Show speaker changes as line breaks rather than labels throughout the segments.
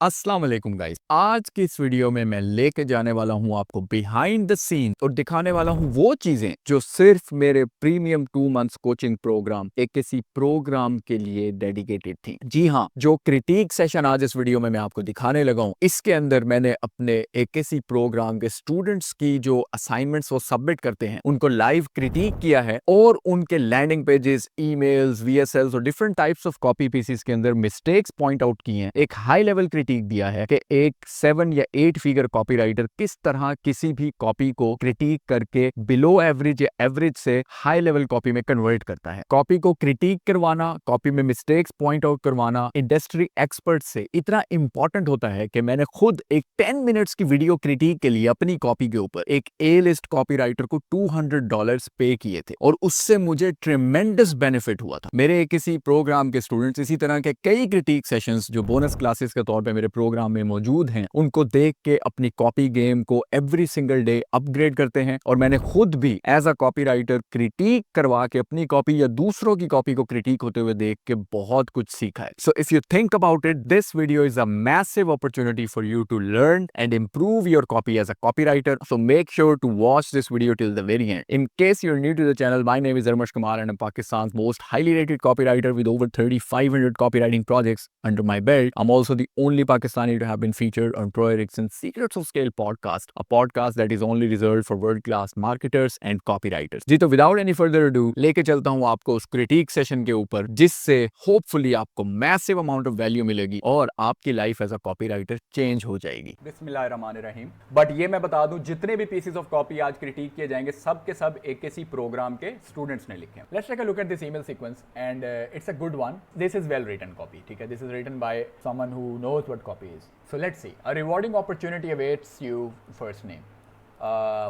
अस्सलाम वालेकुम गाइस। आज की इस वीडियो में मैं लेके जाने वाला हूं आपको बिहाइंड द सीन और दिखाने वाला हूं वो चीजें जो सिर्फ मेरे प्रीमियम 2 मंथ्स कोचिंग प्रोग्राम एक किसी प्रोग्राम के लिए डेडिकेटेड थी। जी हाँ, जो क्रिटिक सेशन आज इस वीडियो में मैं आपको दिखाने लगा हूं, इसके अंदर मैंने अपने एक किसी प्रोग्राम के स्टूडेंट्स की जो असाइनमेंट्स वो सबमिट करते हैं उनको लाइव क्रिटिक किया है और उनके लैंडिंग पेजेस, ईमेल्स, वीएसएल्स और different types of copy pieces के अंदर मिस्टेक्स पॉइंट आउट किए हैं। एक हाई लेवल क्रिटिक दिया है कि एक 7 या 8 फिगर कॉपीराइटर किस तरह किसी भी कॉपी को क्रिटिक करके बिलो एवरेज या एवरेज से हाई लेवल कॉपी में कन्वर्ट करता है। कॉपी को क्रिटिक करवाना, कॉपी में मिस्टेक्स पॉइंट आउट करवाना इंडस्ट्री एक्सपर्ट से इतना इंपॉर्टेंट होता है कि मैंने खुद एक 10 मिनट्स की वीडियो क्रिटिक के लिए अपनी कॉपी के ऊपर एक ए लिस्ट कॉपीराइटर को $200 पे किए थे और उससे मुझे ट्रेमेंडस बेनिफिट हुआ था। मेरे किसी प्रोग्राम के स्टूडेंट्स इसी तरह के कई क्रिटिक सेशंस जो बोनस क्लासेस के तौर पे मेरे प्रोग्राम में मौजूद हैं, उनको देख के अपनी कॉपी गेम को एवरी सिंगल डे अपग्रेड करते हैं और मैंने खुद भी एज अ कॉपीराइटर क्रिटिक करवा के अपनी कॉपी या दूसरों की कॉपी को क्रिटिक होते हुए देख के बहुत कुछ सीखा है। So if you think about it, this video is a massive opportunity for you to learn and improve your copy as a copywriter. So make sure to watch this video till the very end. In case you're new to the channel, my name is Armash Kumar and I'm Pakistan's most highly rated copywriter with over 3,500 copywriting projects under my belt. I'm also the only Pakistani to have been featured on Troy Erickson's Secrets of Scale podcast, a podcast that is only reserved for world-class marketers and copywriters. जी तो without any further ado, लेके चलता हूँ आपको उस critique session के ऊपर जिससे hopefully आपको massive amount of value मिलेगी और आपकी life as a copywriter change हो जाएगी। बिस्मिल्लाहिर्रहमानिर्रहीम। बट ये मैं बता दूं, जितने भी पीसेस ऑफ कॉपी आज क्रिटिक किए जाएंगे सब के सब एक किसी प्रोग्राम के स्टूडेंट्स ने लिखे हैं। Let's take a look at this email sequence and it's a good one. This is well written copy, ठीक है। This is written by someone who knows what copy is. So let's see, a rewarding opportunity awaits you. First name,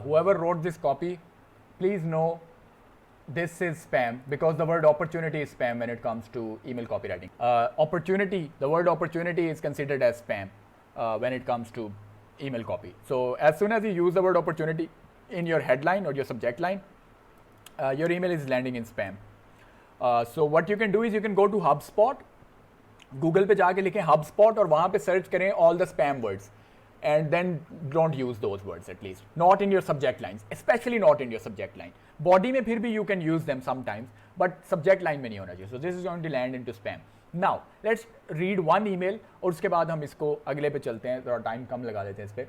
whoever wrote this copy, please know this is spam because the word opportunity is spam when it comes to email copywriting. Opportunity, the word opportunity is considered as spam when it comes to email copy. So as soon as you use the word opportunity in your headline or your subject line, your email is landing in spam. So what you can do is you can go to HubSpot, Google पे जाके लिखें HubSpot और वहाँ पे search करें all the spam words and then don't use those words, at least not in your subject lines, especially not in your subject line. Body में फिर भी you can use them sometimes, but subject line में नहीं होना चाहिए. So this is going to land into spam. Now let's read one email और उसके बाद हम इसको अगले पे चलते हैं, थोड़ा टाइम कम लगा देते हैं इस पे.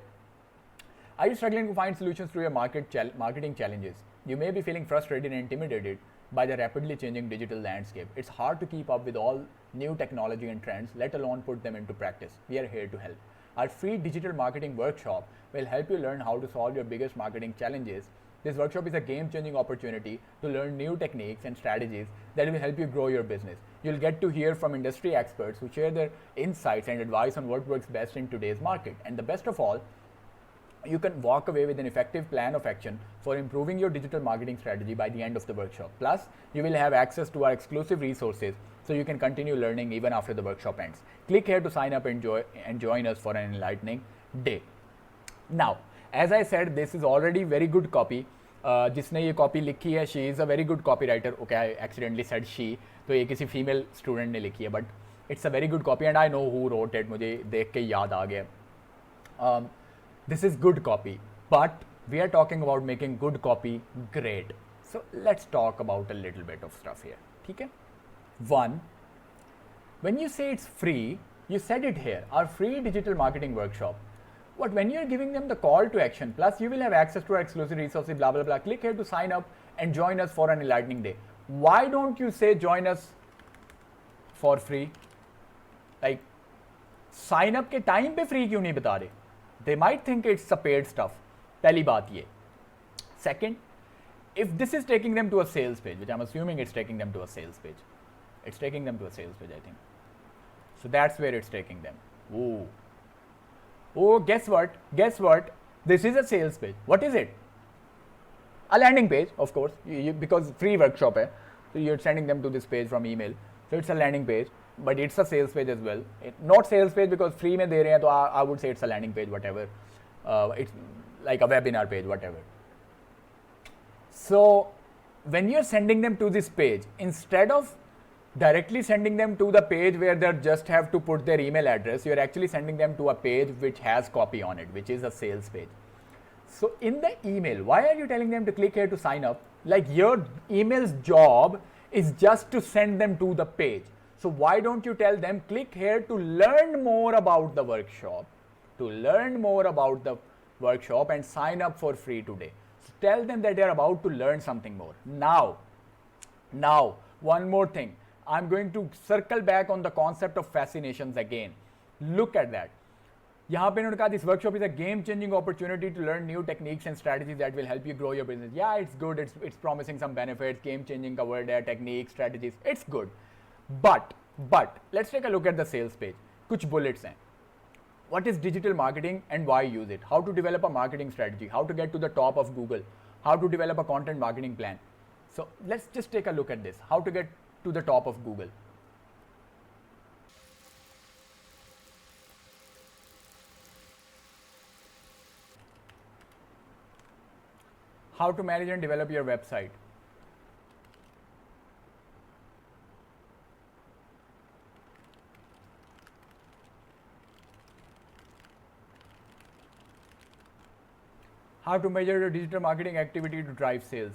Are you struggling to find solutions to your marketing challenges? You may be feeling frustrated and intimidated by the rapidly changing digital landscape. It's hard to keep up with all new technology and trends, let alone put them into practice. We are here to help. Our free digital marketing workshop will help you learn how to solve your biggest marketing challenges. This workshop is a game-changing opportunity to learn new techniques and strategies that will help you grow your business. You'll get to hear from industry experts who share their insights and advice on what works best in today's market. And the best of all, you can walk away with an effective plan of action for improving your digital marketing strategy by the end of the workshop. Plus, you will have access to our exclusive resources so you can continue learning even after the workshop ends. Click here to sign up and join us for an enlightening day. Now, as I said, this is already very good copy. जिसने ये copy लिखी है, she is a very good copy writer. Okay, I accidentally said she, तो ये किसी female student ने लिखी है, but it's a very good copy and I know who wrote it. मुझे देख के याद आ गया. This is good copy, but we are talking about making good copy great. So let's talk about a little bit of stuff here. Okay? One, when you say it's free, you said it here, our free digital marketing workshop. But when you're giving them the call to action, plus you will have access to our exclusive resources, blah, blah, blah. Click here to sign up and join us for an enlightening day. Why don't you say join us for free? Like, sign up के time पे free क्यों नहीं बता रहे? They might think it's a paid stuff. पहली बात ये. Second, if this is taking them to a sales page, which I'm assuming it's taking them to a sales page. It's taking them to a sales page, I think. So that's where it's taking them. Oh, guess what? Guess what? This is a sales page. What is it? A landing page, of course, because free workshop है. So you're sending them to this page from email. So it's a landing page. But it's a sales page as well. Not sales page because free में दे रहे हैं, तो I would say it's a landing page, whatever. It's like a webinar page, whatever. So when you're sending them to this page, instead of directly sending them to the page where they just have to put their email address. You're actually sending them to a page which has copy on it, which is a sales page. So in the email, why are you telling them to click here to sign up? Like, your email's job is just to send them to the page. So why don't you tell them, click here to learn more about the workshop, and sign up for free today. So tell them that they're about to learn something more. Now, one more thing. I'm going to circle back on the concept of fascinations again. Look at that. यहाँ पे उन्होंने कहा this workshop is a game-changing opportunity to learn new techniques and strategies that will help you grow your business. Yeah, it's good. It's promising some benefits. Game-changing का word है, techniques, strategies. It's good. But let's take a look at the sales page. कुछ bullets हैं. What is digital marketing and why use it? How to develop a marketing strategy? How to get to the top of Google? How to develop a content marketing plan? So let's just take a look at this. How to get to the top of Google. How to manage and develop your website. How to measure your digital marketing activity to drive sales.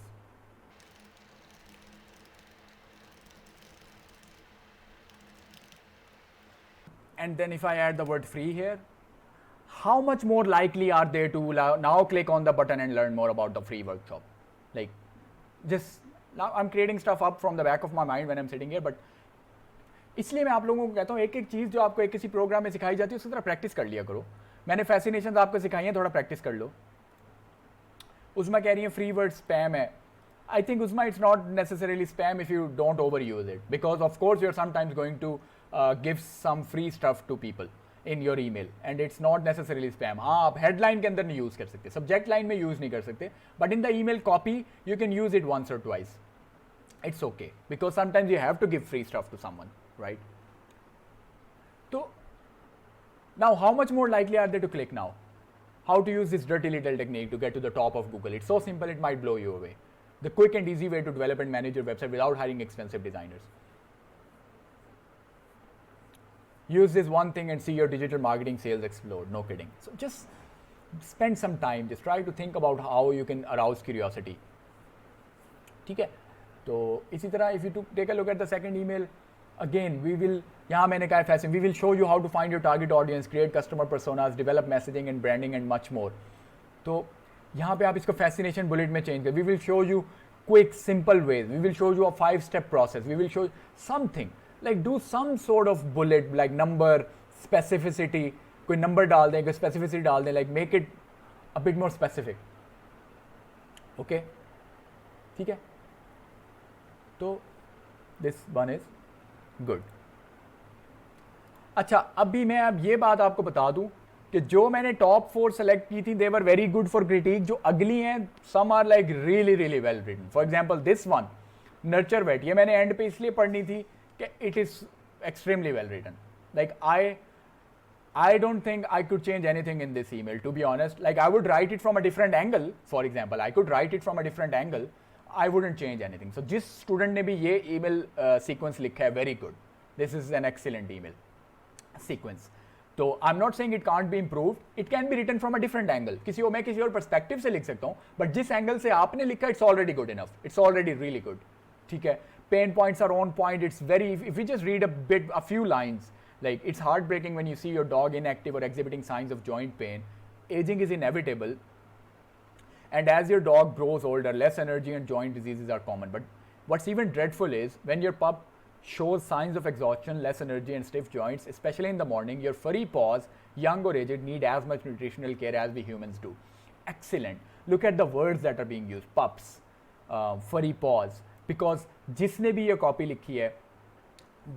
And then if I add the word free here, how much more likely are they to now click on the button and learn more about the free workshop? Like, just now I'm creating stuff up from the back of my mind when I'm sitting here, but इसलिए मैं आप लोगों को कहता हूँ एक एक चीज़ जो आपको एक किसी प्रोग्राम में सिखाई जाती है उसकी तरह प्रैक्टिस कर लिया करो. मैंने फैसिनेशंस आपको सिखाई हैं, थोड़ा प्रैक्टिस कर लो. उस्मा कह रही है फ्री वर्ड स्पैम है. I think Uzma, it's not necessarily spam if you don't overuse it, because of course you're sometimes going to give some free stuff to people in your email and it's not necessarily spam. हाँ, आप headline के अंदर नहीं use कर सकते, subject line में use नहीं कर सकते, but in the email copy you can use it once or twice. It's okay, because sometimes you have to give free stuff to someone, right? So now how much more likely are they to click now? How to use this dirty little technique to get to the top of Google. It's so simple it might blow you away. The quick and easy way to develop and manage your website without hiring expensive designers. Use this one thing and see your digital marketing sales explode. No kidding. So just spend some time. Just try to think about how you can arouse curiosity. ठीक है? तो इसी तरह if you take a look at the second email, again we will, यहाँ मैंने कहा fashion, we will show you how to find your target audience, create customer personas, develop messaging and branding and much more. तो यहाँ पे आप इसको fascination bullet में change करें. We will show you quick, simple ways. We will show you a 5-step process. We will show you something. Like do some sort of bullet, like number, specificity. कोई number डाल दें, कोई specificity डाल दें. Like make it a bit more specific. Okay? ठीक है? तो this one is good. अच्छा, अभी मैं अब ये बात आपको बता दूं कि जो मैंने टॉप 4 सेलेक्ट की थी, they were very good for critic. जो अगली हैं, some are like really really well written. For example this one, nurture wait, ये मैंने एंड पे इसलिए पढ़नी थी कि it is extremely well written. Like I don't think I could change anything in this email, to be honest. Like I would write it from a different angle. For example, I could write it from a different angle. I wouldn't change anything. So जिस student ने भी ये email sequence लिखा है, very good. This is an excellent email sequence. तो I'm not saying it can't be improved. It can be written from a different angle. मैं किसी और perspective से लिख सकता हूँ, but जिस angle से आपने लिखा, it's already good enough. It's already really good. ठीक है? Pain points are on point. It's very, if you just read a few lines, like it's heartbreaking when you see your dog inactive or exhibiting signs of joint pain. Aging is inevitable. And as your dog grows older, less energy and joint diseases are common. But what's even dreadful is when your pup shows signs of exhaustion, less energy and stiff joints, especially in the morning, your furry paws, young or aged, need as much nutritional care as we humans do. Excellent. Look at the words that are being used. Pups, furry paws. Because जिसने भी ये copy लिखी है,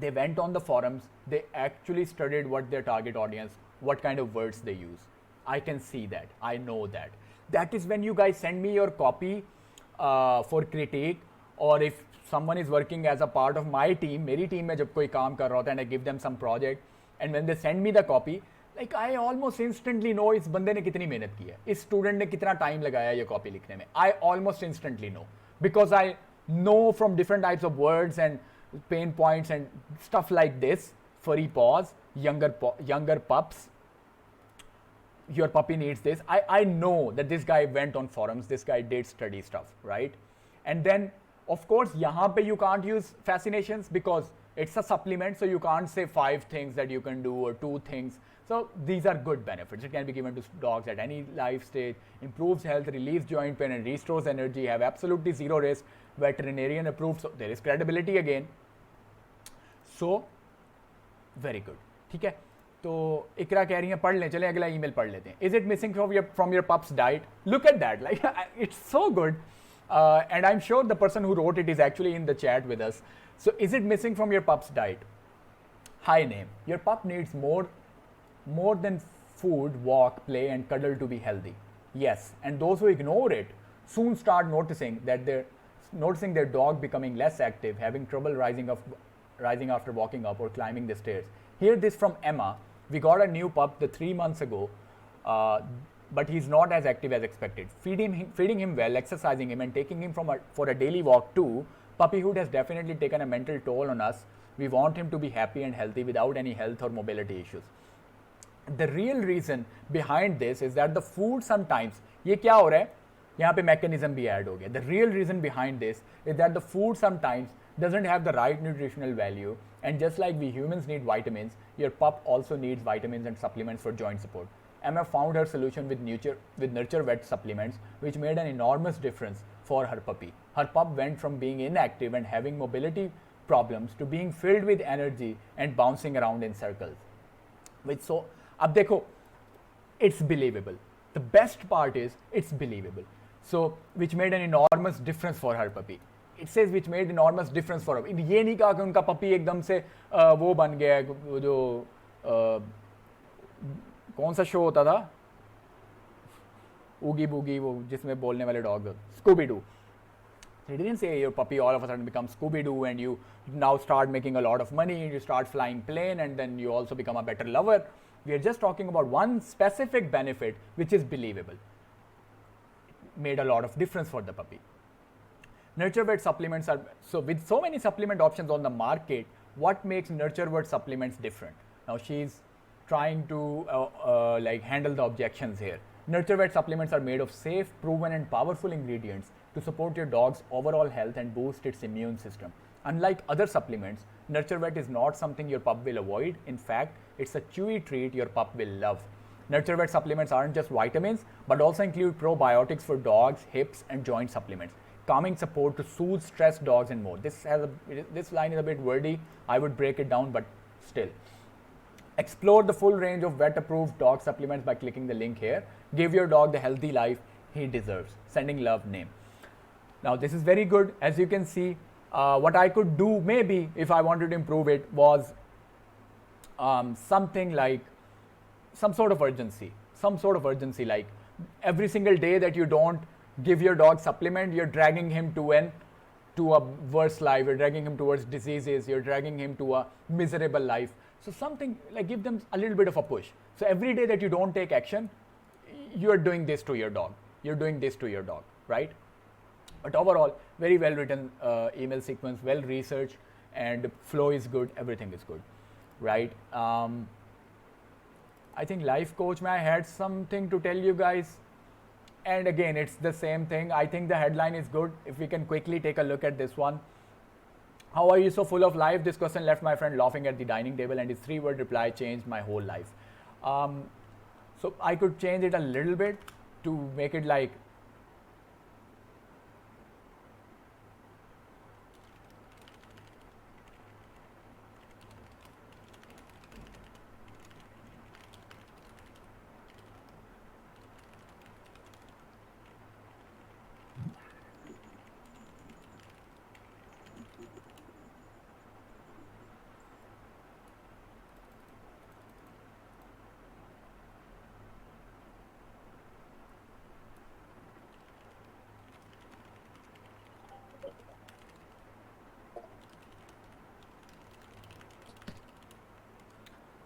they went on the forums, they actually studied what their target audience, what kind of words they use. I can see that. I know that. That is when you guys send me your copy for critique, or if someone is working as a part of my team, मेरी team में जब कोई काम कर रहा होता है, and I give them some project, and when they send me the copy, like I almost instantly know इस बंदे ने कितनी मेहनत की है, इस student ने कितना time लगाया ये copy लिखने में. I almost instantly know, because I know from different types of words and pain points and stuff like this, furry paws, younger pups. Your puppy needs this. I know that this guy went on forums, this guy did study stuff, right? And then, of course, yahan pe you can't use fascinations because it's a supplement, so you can't say 5 things that you can do or 2 things. So these are good benefits. It can be given to dogs at any life stage, improves health, relieves joint pain and restores energy, have absolutely zero risk, veterinarian approved, so there is credibility again. So very good. ठीक है, तो इकरा कह रही हैं पढ़ लें, चलें अगला ईमेल पढ़ लेते हैं. Is it missing from your pup's diet? Look at that, like it's so good, and I'm sure the person who wrote it is actually in the chat with us. So is it missing from your pup's diet? Hi name. Your pup needs more than food, walk, play, and cuddle to be healthy. Yes, and those who ignore it soon start noticing their dog becoming less active, having trouble rising after walking up or climbing the stairs. Hear this from Emma. We got a new pup 3 months ago, but he's not as active as expected. Feeding him well, exercising him, and taking him for a daily walk too. Puppyhood has definitely taken a mental toll on us. We want him to be happy and healthy without any health or mobility issues. The real reason behind this is that the food sometimes, ये क्या हो रहा है? यहाँ पे mechanism भी add हो गया. The real reason behind this is that the food sometimes doesn't have the right nutritional value, and just like we humans need vitamins, your pup also needs vitamins and supplements for joint support. Emma found her solution with Nurture Vet supplements, which made an enormous difference for her puppy. Her pup went from being inactive and having mobility problems to being filled with energy and bouncing around in circles. अब देखो, it's believable. The best part is it's believable. So which made an enormous difference for her puppy. It says which made enormous difference for her. ये नहीं कहा कि उनका puppy एकदम से वो बन गया, जो कौन सा शो होता था, oogie boogie, वो जिसमें बोलने वाले dog, Scooby-Doo. He didn't say your puppy all of a sudden becomes Scooby-Doo and you now start making a lot of money, you start flying plane, and then you also become a better lover. We are just talking about one specific benefit which is believable. It made a lot of difference for the puppy. Nurture Vet supplements are, so with so many supplement options on the market, what makes Nurture Vet supplements different? Now she's trying to like handle the objections here. Nurture Vet supplements are made of safe, proven and powerful ingredients to support your dog's overall health and boost its immune system. Unlike other supplements, Nurture Vet is not something your pup will avoid. In fact, it's a chewy treat your pup will love. Nurture Vet supplements aren't just vitamins, but also include probiotics for dogs, hips and joint supplements, calming support to soothe stressed dogs and more. This line is a bit wordy. I would break it down, but still. Explore the full range of vet-approved dog supplements by clicking the link here. Give your dog the healthy life he deserves. Sending love, name. Now this is very good. As you can see, what I could do maybe if I wanted to improve it was something like some sort of urgency, like every single day that you don't give your dog supplement, you're dragging him to a worse life, you're dragging him towards diseases, you're dragging him to a miserable life. So something like give them a little bit of a push. So every day that you don't take action, you're doing this to your dog. Right? But overall, very well written email sequence, well researched, and flow is good, everything is good, right? I think life coach, I had something to tell you guys, and again, it's the same thing. I think the headline is good. If we can quickly take a look at this one. How are you so full of life? This question left my friend laughing at the dining table, and his 3-word reply changed my whole life. So I could change it a little bit to make it like,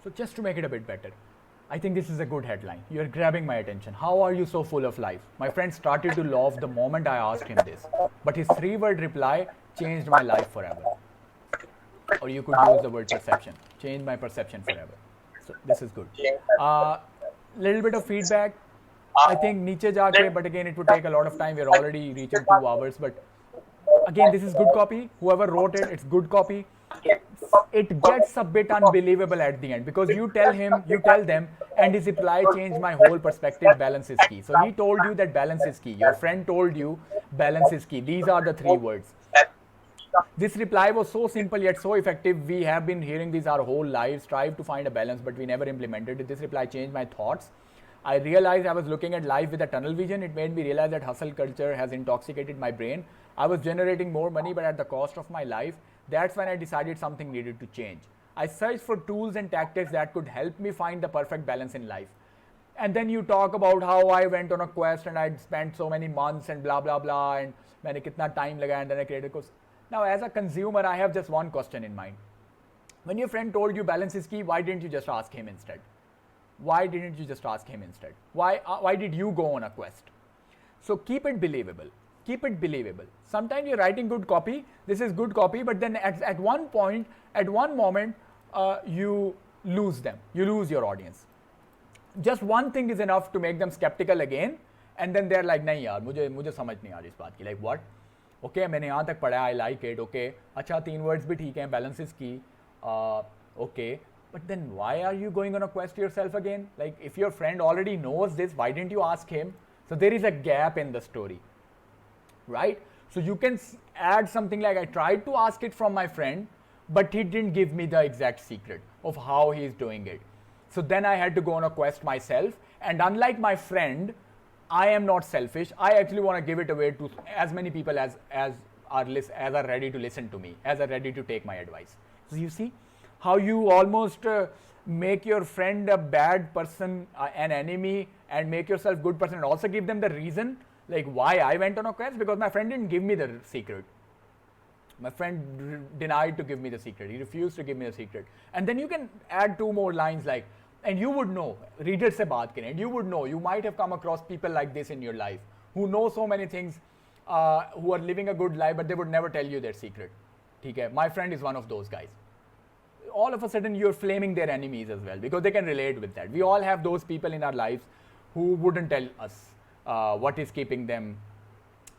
so just to make it a bit better, I think this is a good headline. You're grabbing my attention. How are you so full of life? My friend started to laugh the moment I asked him this, but his 3-word reply changed my life forever. or you could use the word perception. Change my perception forever. So this is good. Little bit of feedback. I think नीचे जाके, but again it would take a lot of time. We're already reaching 2 hours, but again this is good copy. Whoever wrote it, it's good copy. It gets a bit unbelievable at the end because you tell them, and his reply changed my whole perspective. Balance is key. So he told you that balance is key. Your friend told you balance is key. These are the 3 words. This reply was so simple yet so effective. We have been hearing these our whole lives, strive to find a balance, but we never implemented it. This reply changed my thoughts. I realized I was looking at life with a tunnel vision. It made me realize that hustle culture has intoxicated my brain. I was generating more money, but at the cost of my life. That's when I decided something needed to change. I searched for tools and tactics that could help me find the perfect balance in life. And then you talk about how I went on a quest and I'd spent so many months and blah, blah, blah, and मैंने कितना time लगा, and then I created a course. Now, as a consumer, I have just one question in mind. When your friend told you balance is key, why didn't you just ask him instead? Why didn't you just ask him instead? Why did you go on a quest? So keep it believable. Keep it believable. Sometimes you're writing good copy. This is good copy, but then at one point, at one moment, you lose them. You lose your audience. Just one thing is enough to make them skeptical again, and then they're like, नहीं यार, मुझे समझ नहीं आ रही इस बात की. Like what? Okay, मैंने यहाँ तक पढ़ा. I like it. Okay, अच्छा 3 words भी ठीक हैं. Balance is key. Okay. But then why are you going on a quest yourself again? Like if your friend already knows this, why didn't you ask him? So there is a gap in the story, right? So you can add something like, I tried to ask it from my friend, but he didn't give me the exact secret of how he is doing it. So then I had to go on a quest myself. And unlike my friend, I am not selfish. I actually want to give it away to as many people as are ready to listen to me, as are ready to take my advice. So you see how you almost make your friend a bad person, an enemy, and make yourself good person, and also give them the reason like why I went on a quest, because my friend didn't give me the secret. My friend denied to give me the secret. He refused to give me the secret. And then you can add 2 more lines like, and you would know, reader se baat kare, and you would know, you might have come across people like this in your life who know so many things, who are living a good life, but they would never tell you their secret. Okay? My friend is one of those guys. All of a sudden you're flaming their enemies as well, because they can relate with that. We all have those people in our lives who wouldn't tell us what is keeping them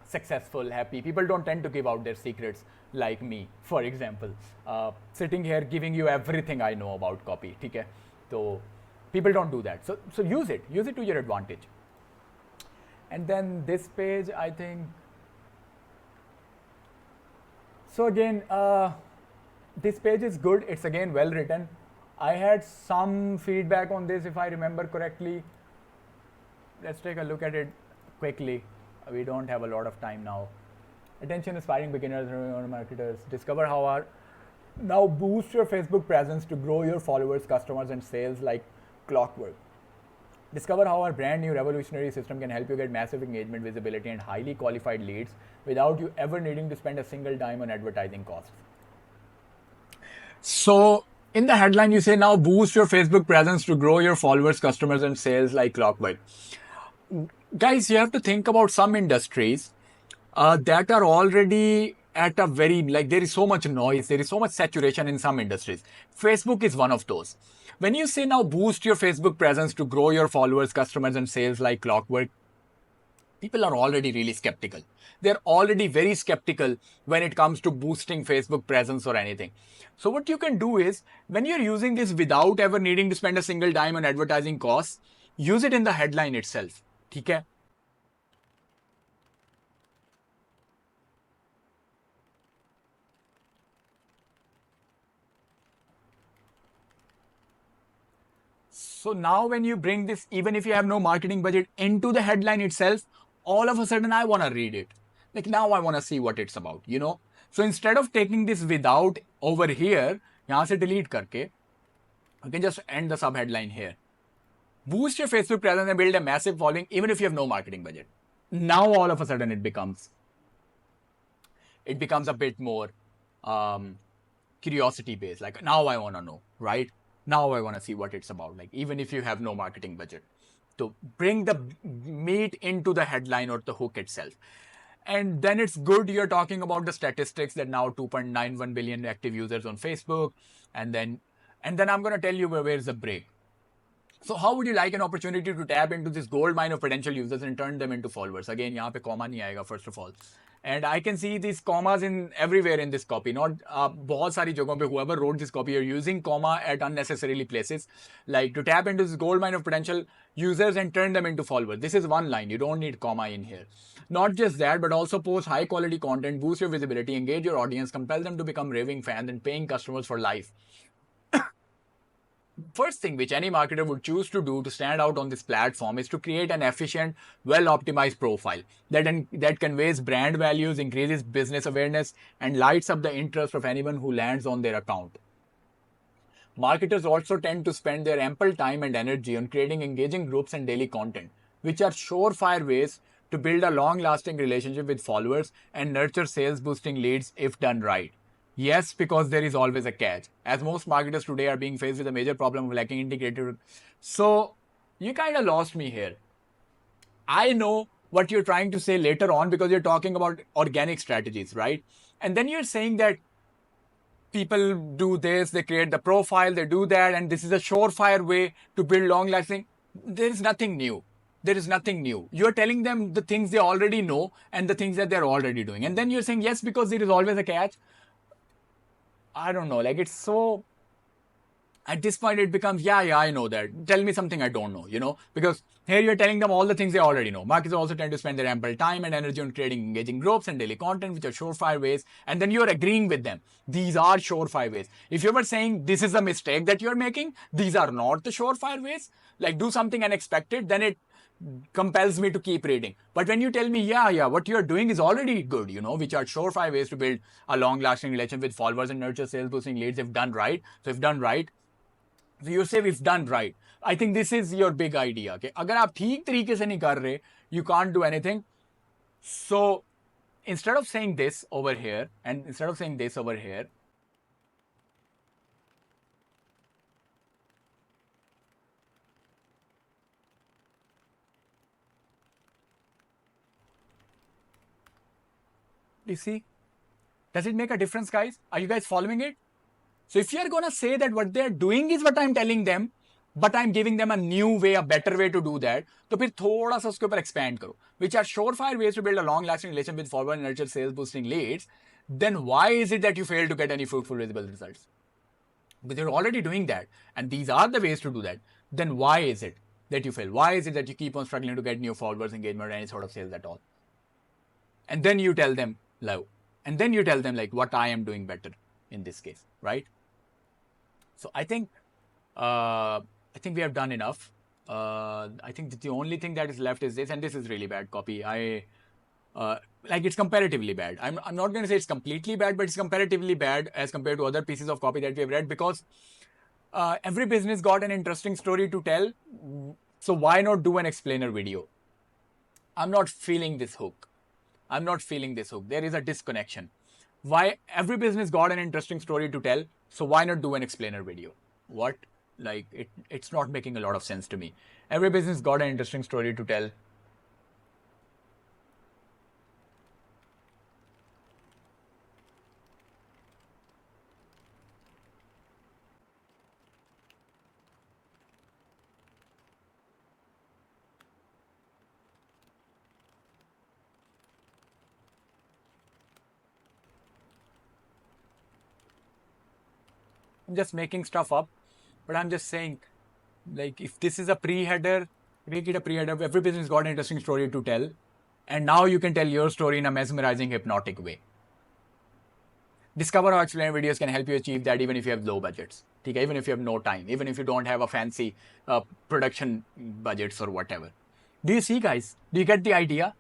successful, happy. People don't tend to give out their secrets like me, for example. Sitting here giving you everything I know about copy. Okay? So people don't do that. So use it to your advantage. And then this page, I think. So again, this page is good. It's again well written. I had some feedback on this, if I remember correctly. Let's take a look at it quickly. We don't have a lot of time now. Attention aspiring beginners and marketers. Discover how now boost your Facebook presence to grow your followers, customers, and sales like clockwork. Discover how our brand new revolutionary system can help you get massive engagement, visibility, and highly qualified leads without you ever needing to spend a single dime on advertising costs. So in the headline, you say now boost your Facebook presence to grow your followers, customers, and sales like clockwork. Guys, you have to think about some industries that are already at a very, like there is so much noise, there is so much saturation in some industries. Facebook is one of those. When you say now boost your Facebook presence to grow your followers, customers, and sales like clockwork, people are already really skeptical. They're already very skeptical when it comes to boosting Facebook presence or anything. So what you can do is, when you're using this without ever needing to spend a single dime on advertising costs, use it in the headline itself. Okay? So now when you bring this, even if you have no marketing budget, into the headline itself, all of a sudden I want to read it. Like now I want to see what it's about, you know. So instead of taking this without over here, यहाँ से delete करके, you can just end the sub headline here. Boost your Facebook presence and build a massive following even if you have no marketing budget. Now all of a sudden it becomes a bit more curiosity based. Like now I want to know, right? Now I want to see what it's about. Like even if you have no marketing budget, to bring the meat into the headline or the hook itself. And then it's good you're talking about the statistics that now 2.91 billion active users on Facebook. And then I'm going to tell you where's the break. So how would you like an opportunity to tap into this gold mine of potential users and turn them into followers? Again, यहाँ पे comma नहीं आएगा first of all. And I can see these commas in everywhere in this copy. Not बहुत सारी जगहों पे whoever wrote this copy are using comma at unnecessarily places. Like to tap into this gold mine of potential users and turn them into followers. This is one line. You don't need comma in here. Not just that, but also post high quality content, boost your visibility, engage your audience, compel them to become raving fans and paying customers for life. First thing which any marketer would choose to do to stand out on this platform is to create an efficient, well-optimized profile that conveys brand values, increases business awareness, and lights up the interest of anyone who lands on their account. Marketers also tend to spend their ample time and energy on creating engaging groups and daily content, which are surefire ways to build a long-lasting relationship with followers and nurture sales-boosting leads if done right. Yes, because there is always a catch, as most marketers today are being faced with a major problem of lacking integrated. So you kind of lost me here. I know what you're trying to say later on because you're talking about organic strategies, right? And then you're saying that people do this, they create the profile, they do that, and this is a surefire way to build long-lasting. There is nothing new. There is nothing new. You're telling them the things they already know and the things that they're already doing. And then you're saying, yes, because there is always a catch. I don't know, like it's so, at this point it becomes, yeah, I know that. Tell me something I don't know, because here you're telling them all the things they already know. Marketers also tend to spend their ample time and energy on creating engaging groups and daily content, which are surefire ways. And then you're agreeing with them. These are surefire ways. If you were saying this is a mistake that you're making, these are not the surefire ways, like do something unexpected, then it compels me to keep reading. But when you tell me, yeah, what you're doing is already good, which are surefire ways to build a long-lasting relationship with followers and nurture sales-boosting leads if done right. So if done right, so you say if done right. I think this is your big idea. Okay, अगर आप ठीक तरीके से नहीं कर रहे, you can't do anything. So instead of saying this over here and instead of saying this over here, you see, does it make a difference, guys? Are you guys following it? So if you're going to say that what they're doing is what I'm telling them, but I'm giving them a new way, a better way to do that, तो फिर थोड़ा सा उसके ऊपर expand करो, which are surefire ways to build a long-lasting relationship with forward and nurture sales-boosting leads. Then why is it that you fail to get any fruitful, visible results? Because you're already doing that, and these are the ways to do that. Then why is it that you fail? Why is it that you keep on struggling to get new followers, engagement, or any sort of sales at all? And then you tell them, and then you tell them like what I am doing better in this case, right? So I think we have done enough. I think that the only thing that is left is this, and this is really bad copy. Like it's comparatively bad. I'm not going to say it's completely bad, but it's comparatively bad as compared to other pieces of copy that we have read, because every business got an interesting story to tell. So why not do an explainer video? I'm not feeling this hook. There is a disconnection. Why every business got an interesting story to tell, so why not do an explainer video? What? Like it's not making a lot of sense to me. Every business got an interesting story to tell. I'm just making stuff up, but I'm just saying, like, if this is a pre-header, make it a pre-header. Every business got an interesting story to tell, and now you can tell your story in a mesmerizing, hypnotic way. Discover how explainer videos can help you achieve that even if you have low budgets. Okay? Even if you have no time, even if you don't have a fancy production budgets or whatever. Do you see, guys? Do you get the idea?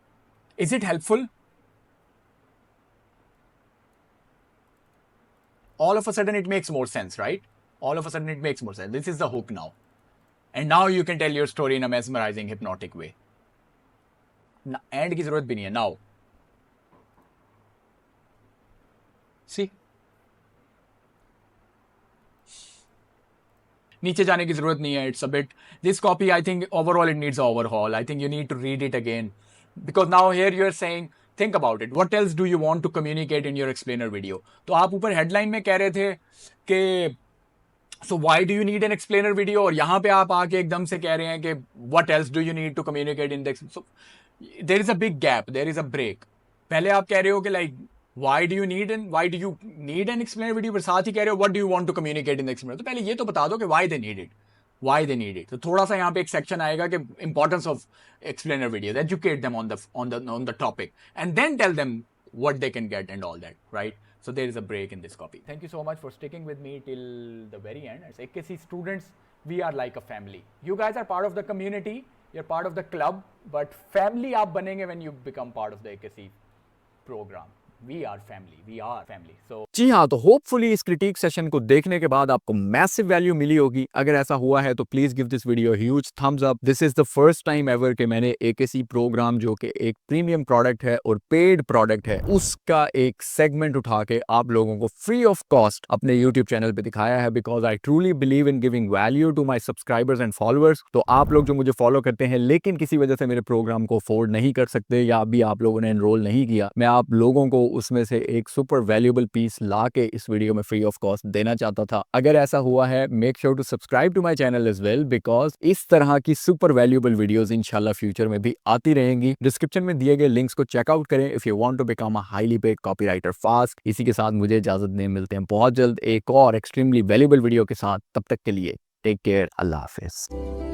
Is it helpful? All of a sudden it makes more sense, right? All of a sudden it makes more sense. This is the hook now. And now you can tell your story in a mesmerizing, hypnotic way. End की जरूरत भी नहीं है now. See? नीचे जाने की जरूरत नहीं है. It's a bit. This copy, I think overall it needs an overhaul. I think you need to read it again. Because now here you're saying
think about it, what else do you want to communicate in your explainer video. तो आप ऊपर headline में कह रहे थे कि so why do you need an explainer video, और यहां पे आप आके एकदम से कह रहे हैं कि what else do you need to communicate in the, so there is a big gap, there is a break. पहले आप कह रहे हो कि like why do you need an explainer video, पर साथ ही कह रहे हो what do you want to communicate in the explainer. तो पहले ये तो बता दो कि why they need it, why they need it। तो थोड़ा सा यहाँ पे एक सेक्शन आएगा कि importance of explainer videos, educate them on the topic, and then tell them what they can get and all that, right? So there is a break in this copy. Thank you so much for sticking with me till the very end. As AKC students, we are like a family. You guys are part of the community, you're part of the club, but family आप बनेंगे when you become part of the AKC program. We are family. So
जी हाँ, तो hopefully इस critic session को देखने के बाद आपको मैसिव वैल्यू मिली होगी। अगर ऐसा हुआ है तो please give this video huge thumbs up. This is the first time ever कि मैंने एकेसी प्रोग्राम, जो कि एक प्रीमियम प्रोडक्ट है और पेड प्रोडक्ट है, उसका एक सेगमेंट उठा के आप लोगों को फ्री ऑफ कॉस्ट अपने यूट्यूब चैनल पे दिखाया है, because I truly believe in giving value to my subscribers and followers. तो आप लोग जो मुझे फॉलो करते हैं लेकिन किसी वजह से मेरे प्रोग्राम को अफोर्ड नहीं कर सकते, या अभी आप लोगों ने एनरोल नहीं किया, मैं आप लोगों को उसमें से एक सुपर वैल्यूएबल पीस ला के इस वीडियो में फ्री ऑफ कॉस्ट देना चाहता था। अगर ऐसा हुआ है, make sure to subscribe to my channel as well, because इस तरह की सुपर वैल्यूएबल वीडियोस इंशाल्लाह फ्यूचर में भी आती रहेंगी। डिस्क्रिप्शन में दिए गए लिंक्स को चेकआउट करें if you want to become a highly paid copywriter fast. इसी के साथ मुझे इजाजत दें, मिलते हैं बहुत जल्द एक और एक्सट्रीमली वैल्यूएबल वीडियो के साथ। तब तक के लिए टेक केयर, अल्लाह हाफिज।